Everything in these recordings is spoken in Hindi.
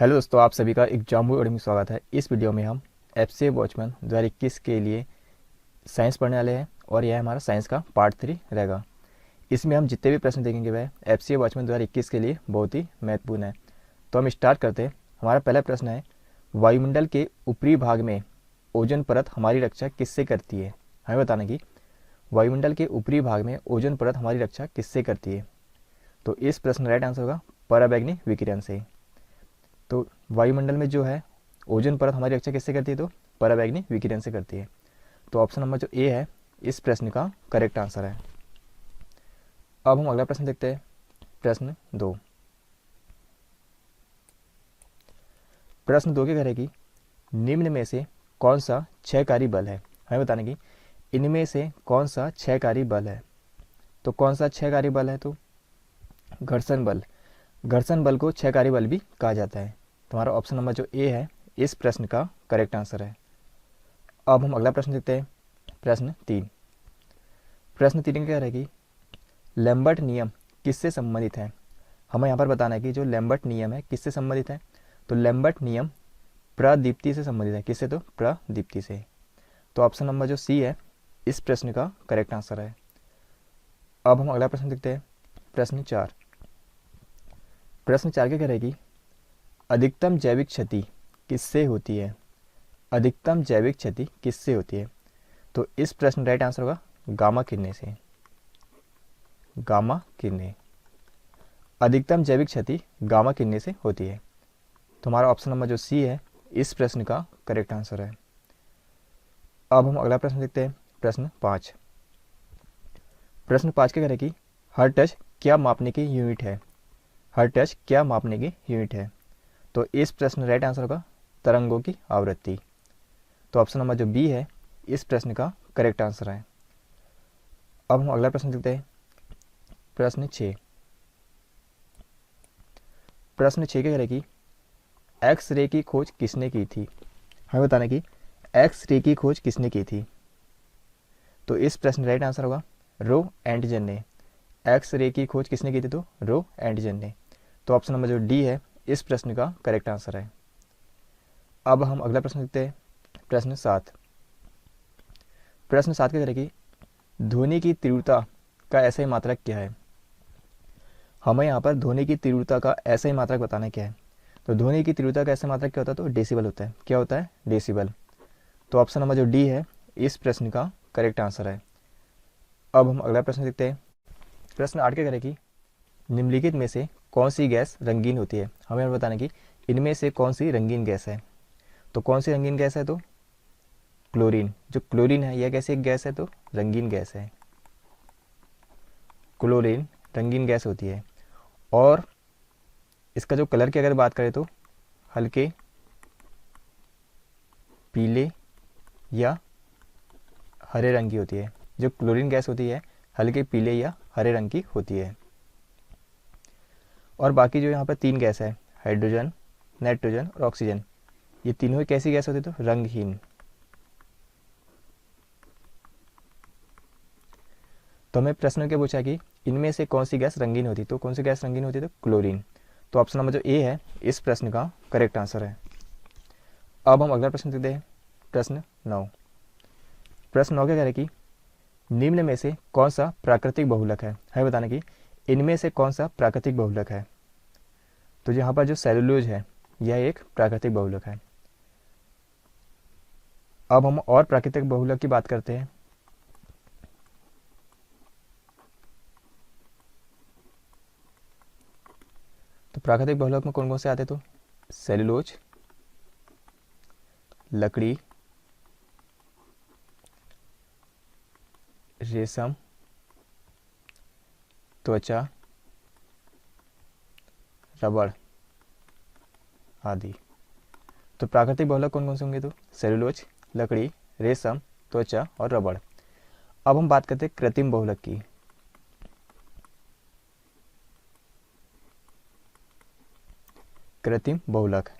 हेलो दोस्तों, आप सभी का एग्जाम बोर्ड में स्वागत है। इस वीडियो में हम एफसीए वॉचमैन 2021 के लिए साइंस पढ़ने वाले हैं और यह हमारा साइंस का पार्ट 3 रहेगा। इसमें हम जितने भी प्रश्न देखेंगे वह एफसीए वॉचमैन 2021 के लिए बहुत ही महत्वपूर्ण है। तो हम स्टार्ट करते हैं। हमारा पहला प्रश्न है, वायुमंडल के ऊपरी भाग में ओजोन परत हमारी रक्षा किससे करती है। हमें बताना कि वायुमंडल के ऊपरी भाग में ओजोन परत हमारी रक्षा किससे करती है। तो इस प्रश्न राइट आंसर होगा पराबैंगनी विकिरण से। तो वायुमंडल में जो है ओजोन परत हमारी रक्षा किससे करती है, तो पराबैंगनी विकिरण से करती है। तो ऑप्शन नंबर जो ए है इस प्रश्न का करेक्ट आंसर है। अब हम अगला प्रश्न देखते हैं। प्रश्न 2। प्रश्न 2 के कह रहे कि निम्न में से कौन सा क्षयकारी बल है। हमें बताने की इनमें से कौन सा क्षयकारी बल है। तो कौन सा क्षयकारी बल है, तो घर्षण बल। घर्षण बल को क्षयकारी बल भी कहा जाता है। तो हमारा ऑप्शन नंबर जो ए है इस प्रश्न का करेक्ट आंसर है। अब हम अगला प्रश्न देखते हैं। प्रश्न 3। प्रश्न 3 कह रहा है कि लैम्बर्ट नियम किससे संबंधित है। हमें यहाँ पर बताना है कि जो लैम्बर्ट नियम है किससे संबंधित है। तो लैम्बर्ट नियम प्रदीप्ति से संबंधित है। किससे, तो प्रदीप्ति से। तो ऑप्शन नंबर जो सी है इस प्रश्न का करेक्ट आंसर है। अब हम अगला प्रश्न देखते हैं। प्रश्न 4। प्रश्न 4 के कह रहे हैं कि अधिकतम जैविक क्षति किससे होती है। अधिकतम जैविक क्षति किससे होती है। तो इस प्रश्न राइट आंसर होगा गामा किरणें से। गामा किरणें, अधिकतम जैविक क्षति गामा किरणें से होती है। तो हमारा ऑप्शन नंबर जो सी है इस प्रश्न का करेक्ट आंसर है। अब हम अगला प्रश्न देखते हैं। प्रश्न 5। प्रश्न 5 के कह रहे कि हर टच क्या मापने की यूनिट है। हर टच क्या मापने की यूनिट है। तो इस प्रश्न राइट आंसर होगा तरंगों की आवृत्ति। तो ऑप्शन नंबर जो बी है इस प्रश्न का करेक्ट आंसर है। अब हम अगला प्रश्न देखते हैं। प्रश्न 6। प्रश्न 6 के कह रहे कि एक्स रे की खोज किसने की थी। हमें बताना कि एक्स रे की खोज किसने की थी। तो इस प्रश्न राइट आंसर होगा रो एंटजन ने। एक्स रे की खोज किसने की थी, तो रो एंटजन ने। तो ऑप्शन नंबर जो डी है इस प्रश्न का करेक्ट आंसर है। अब हम अगला प्रश्न देखते हैं। प्रश्न 7। प्रश्न 7 के कह रहे कि ध्वनि की तीव्रता का ऐसा ही मात्रक क्या है। हमें यहाँ पर ध्वनि की तीव्रता का ऐसा ही मात्रक बताना क्या है। तो ध्वनि की तीव्रता का ऐसा मात्रक क्या होता है, तो डेसिबल होता है। क्या होता है, डेसिबल। तो ऑप्शन नंबर जो डी है इस प्रश्न का करेक्ट आंसर है। अब हम अगला प्रश्न देखते हैं। प्रश्न 8 के कह रहे कि निम्नलिखित में से कौन सी गैस रंगीन होती है। हमें बताना कि इनमें से कौन सी रंगीन गैस है। तो कौन सी रंगीन गैस है, तो क्लोरीन। जो क्लोरीन है यह कैसी एक गैस है, तो रंगीन गैस है। क्लोरीन रंगीन गैस होती है और इसका जो कलर की अगर बात करें तो हल्के पीले या हरे रंग की होती है। जो क्लोरीन गैस होती है हल्के पीले या हरे रंग की होती है। और बाकी जो यहाँ पर 3 गैस है, हाइड्रोजन, नाइट्रोजन और ऑक्सीजन, ये तीनों कैसी गैस होती है, तो रंगहीन। तो हमें प्रश्न क्या पूछा कि इनमें से कौन सी गैस रंगीन होती है। तो कौन सी गैस रंगीन होती है, तो क्लोरीन। तो ऑप्शन नंबर जो ए है इस प्रश्न का करेक्ट आंसर है। अब हम अगला प्रश्न देखते हैं। प्रश्न 9। प्रश्न 9 क्या कह रहे कि निम्न में से कौन सा प्राकृतिक बहुलक है। हमें बताना कि इनमें से कौन सा प्राकृतिक बहुलक है। तो यहाँ पर जो सेलुलोज है यह एक प्राकृतिक बहुलक है। अब हम और प्राकृतिक बहुलक की बात करते हैं। तो प्राकृतिक बहुलक में कौन कौन से आते हैं, तो सेलुलोज, लकड़ी, रेशम, त्वचा, रबड़ आदि। तो प्राकृतिक बहुलक कौन कौन से होंगे, तो सेलुलोज, लकड़ी, रेशम, त्वचा और रबड़। अब हम बात करते हैं कृत्रिम बहुलक की। कृत्रिम बहुलक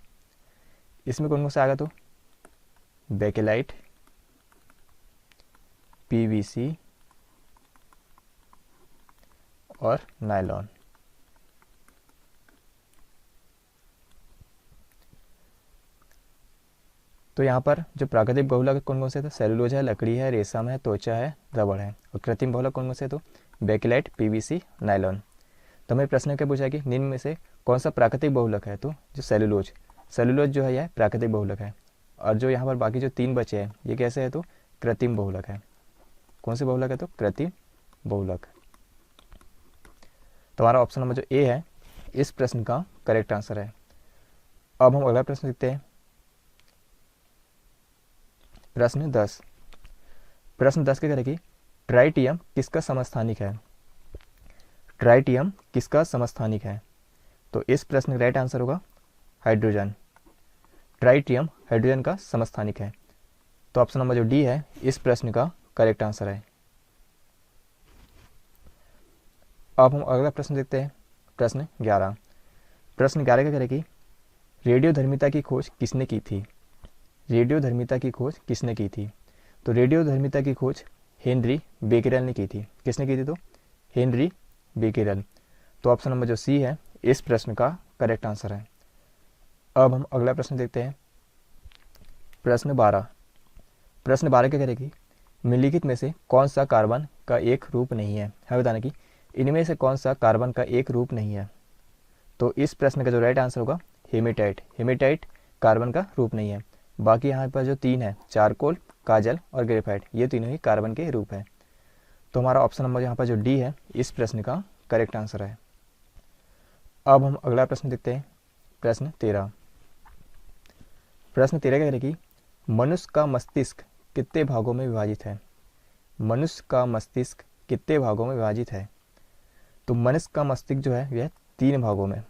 इसमें कौन कौन सा आएगा, तो बेकेलाइट, पीवीसी और नायलॉन। तो यहाँ पर जो प्राकृतिक बहुलक कौन कौन से थे, सेलुलोज है, लकड़ी है, रेशम है, त्वचा है, रबड़ है। और कृत्रिम बहुलक कौन कौन से, तो बेकेलाइट, पीवीसी, नायलॉन। तो हमें प्रश्न क्या पूछा है कि निम्न में से कौन सा प्राकृतिक बहुलक है, तो जो सेलुलोज, सेलुलोज जो है यह प्राकृतिक बहुलक है। और जो यहाँ पर बाकी जो 3 बचे हैं ये कैसे है, तो कृत्रिम बहुलक है। कौन से बहुलक है, तो कृत्रिम बहुलक। तो हमारा ऑप्शन नंबर जो ए है इस प्रश्न का करेक्ट आंसर है। अब हम अगला प्रश्न देखते हैं, प्रश्न 10। प्रश्न 10 क्या करेगी, ट्राइटियम किसका समस्थानिक है, ट्राइटियम किसका समस्थानिक है। तो इस प्रश्न का राइट आंसर होगा हाइड्रोजन। ट्राइटियम हाइड्रोजन का समस्थानिक है। तो ऑप्शन नंबर जो डी है इस प्रश्न का करेक्ट आंसर है। अब हम अगला प्रश्न देखते हैं, प्रश्न 11। प्रश्न 11 क्या करेगी, रेडियोधर्मिता की खोज किसने की थी, रेडियोधर्मिता की खोज किसने की थी। तो रेडियोधर्मिता की खोज हेनरी बेकेरेल ने की थी। किसने की थी, तो हेनरी बेकेरेल। तो ऑप्शन नंबर जो सी है इस प्रश्न का करेक्ट आंसर है। अब हम अगला प्रश्न देखते हैं, प्रश्न 12। प्रश्न 12 क्या करेगी, निम्नलिखित में से कौन सा कार्बन का एक रूप नहीं है, हमें बताना कि इनमें से कौन सा कार्बन का एक रूप नहीं है। तो इस प्रश्न का जो राइट आंसर होगा हेमेटाइट। हेमेटाइट कार्बन का रूप नहीं है। बाकी यहाँ पर जो 3 है, चारकोल, काजल और ग्रेफाइट, ये तीनों ही कार्बन के रूप है। तो हमारा ऑप्शन नंबर यहाँ पर जो डी है इस प्रश्न का करेक्ट आंसर है। अब हम अगला प्रश्न देखते हैं, प्रश्न 13। प्रश्न 13 क्या करेगी, मनुष्य का मस्तिष्क कितने भागों में विभाजित है, मनुष्य का मस्तिष्क कितने भागों में विभाजित है। तो मनुष्य का मस्तिष्क जो है यह 3 भागों में,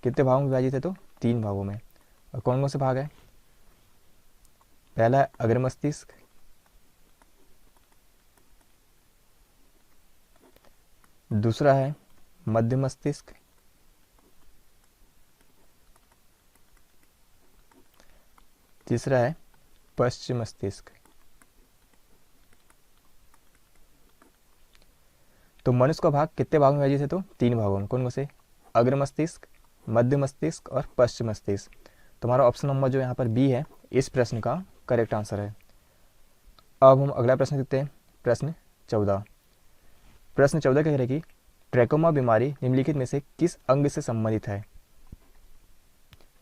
कितने भागों में विभाजित है, तो 3 भागों में। और कौन कौन से भाग है, पहला है अग्र मस्तिष्क, दूसरा है मध्य मस्तिष्क, तीसरा है पश्चिम मस्तिष्क। तो मनुष्य का भाग कितने भागों में विभाजित है, तो 3 भागों में। कौन कौन से, अग्र मस्तिष्क, मध्य मस्तिष्क और पश्चिम मस्तिष्क। तो हमारा ऑप्शन नंबर जो यहाँ पर बी है इस प्रश्न का करेक्ट आंसर है। अब हम अगला प्रश्न देखते हैं, प्रश्न 14। प्रश्न 14 क्या करेगी, ट्रैकोमा बीमारी निम्नलिखित में से किस अंग से संबंधित है,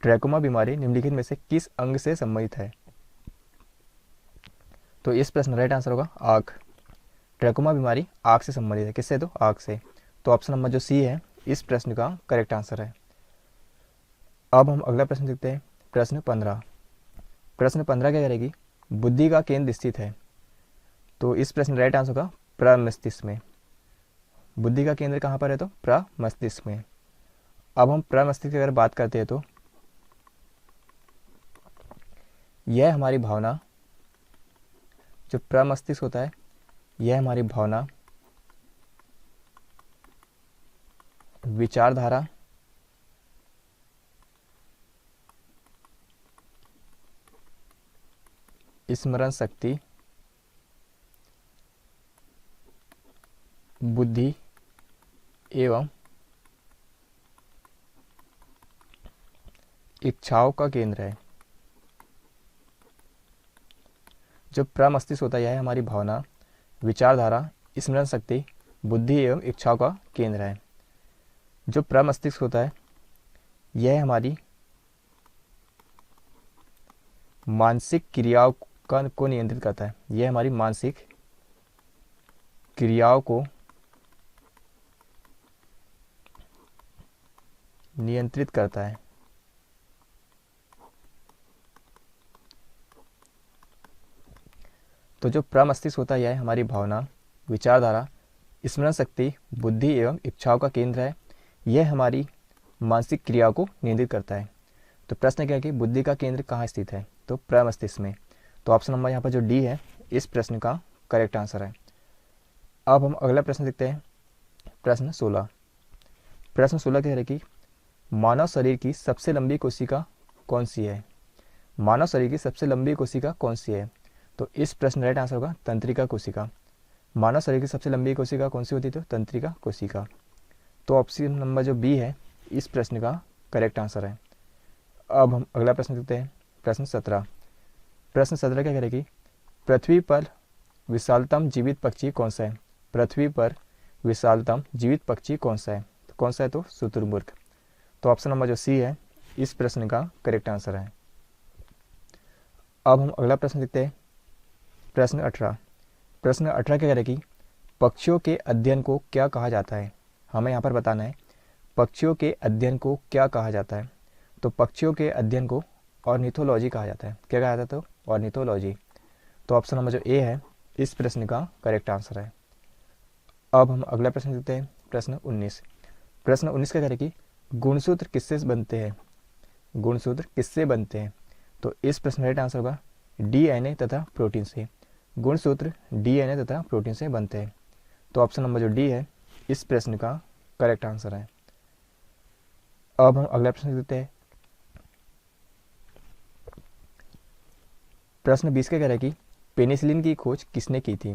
ट्रैकोमा बीमारी निम्नलिखित में से किस अंग से संबंधित है। तो इस प्रश्न राइट आंसर होगा आँख। ट्रैकोमा बीमारी आँख से संबंधित है। किससे, तो आँख से। तो ऑप्शन नंबर जो सी है इस प्रश्न का करेक्ट आंसर है। अब हम अगला प्रश्न देखते हैं, प्रश्न 15। प्रश्न 15 क्या करेगी, बुद्धि का केंद्र स्थित है। तो इस प्रश्न राइट आंसर होगा प्रमस्तिष्क में। बुद्धि का केंद्र कहाँ पर है, तो प्रमस्तिष्क में। अब हम प्रमस्तिष्क की अगर बात करते हैं तो यह हमारी भावना, जो प्रमस्तिष्क होता है यह हमारी भावना, विचारधारा, स्मरण शक्ति, बुद्धि एवं इच्छाओं का केंद्र है। जो प्रमस्तिष्क होता है यह हमारी भावना, विचारधारा, स्मरण शक्ति, बुद्धि एवं इच्छाओं का केंद्र है। जो प्रमस्तिष्क होता है यह हमारी मानसिक क्रियाओं को नियंत्रित करता है। यह हमारी मानसिक क्रियाओं को नियंत्रित करता है। तो जो प्रमस्तिष्क होता है यह हमारी भावना, विचारधारा, स्मरण शक्ति, बुद्धि एवं इच्छाओं का केंद्र है। यह हमारी मानसिक क्रियाओं को नियंत्रित करता है। तो प्रश्न क्या है कि बुद्धि का केंद्र कहाँ स्थित है, तो प्रमस्तिष्क में। तो ऑप्शन नंबर यहाँ पर जो डी है इस प्रश्न का करेक्ट आंसर है। अब हम अगला प्रश्न देखते हैं, प्रश्न 16। प्रश्न 16 कह रहे कि मानव शरीर की सबसे लंबी कोशिका कौन सी है, मानव शरीर की सबसे लंबी कोशिका कौन सी है। तो इस प्रश्न राइट आंसर होगा तंत्रिका कोशिका। मानव शरीर की सबसे लंबी कोशिका कौन सी होती है, तो तंत्रिका कोशिका। तो ऑप्शन नंबर जो बी है इस प्रश्न का करेक्ट आंसर है। अब हम अगला प्रश्न देखते हैं, प्रश्न 17। प्रश्न 17 क्या करेगी, पृथ्वी पर विशालतम जीवित पक्षी कौन सा है। पृथ्वी पर विशालतम जीवित पक्षी कौन सा है, तो कौन सा है, तो शुतुरमुर्ग। तो ऑप्शन नंबर जो सी है इस प्रश्न का करेक्ट आंसर है। अब हम अगला प्रश्न देखते हैं, प्रश्न 18। प्रश्न 18 क्या करेगी, पक्षियों के अध्ययन को क्या कहा जाता है। हमें यहाँ पर बताना है पक्षियों के अध्ययन को क्या कहा जाता है। तो पक्षियों के अध्ययन को ऑर्निथोलॉजी कहा जाता है। क्या कहा जाता है, तो ऑर्निथोलॉजी। तो ऑप्शन नंबर जो ए है इस प्रश्न का करेक्ट आंसर है। अब हम अगला प्रश्न देखते हैं, प्रश्न 19। प्रश्न 19 क्या करेगी, गुणसूत्र किससे बनते हैं। गुणसूत्र किससे बनते हैं, तो इस प्रश्न का राइट आंसर होगा डीएनए तथा प्रोटीन से। गुणसूत्र डीएनए तथा प्रोटीन से बनते हैं। तो ऑप्शन नंबर जो डी है इस प्रश्न का करेक्ट आंसर है। अब हम अगला प्रश्न देखते हैं, प्रश्न 20 क्या कह रहा है कि पेनिसिलिन की खोज किसने की थी।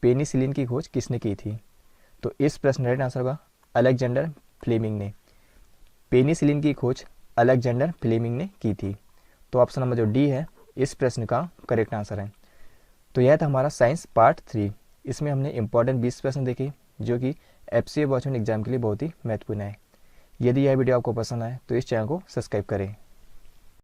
पेनिसिलिन की खोज किसने की थी, तो इस प्रश्न राइट आंसर होगा अलेक्जेंडर फ्लेमिंग ने। पेनिसिलिन की खोज अलेक्जेंडर फ्लेमिंग ने की थी। तो ऑप्शन नंबर जो डी है इस प्रश्न का करेक्ट आंसर है। तो यह था हमारा साइंस पार्ट 3। इसमें हमने इंपॉर्टेंट 20 प्रश्न देखे जो कि FCA वॉचमैन एग्जाम के लिए बहुत ही महत्वपूर्ण है। यदि यह वीडियो आपको पसंद आए तो इस चैनल को सब्सक्राइब करें।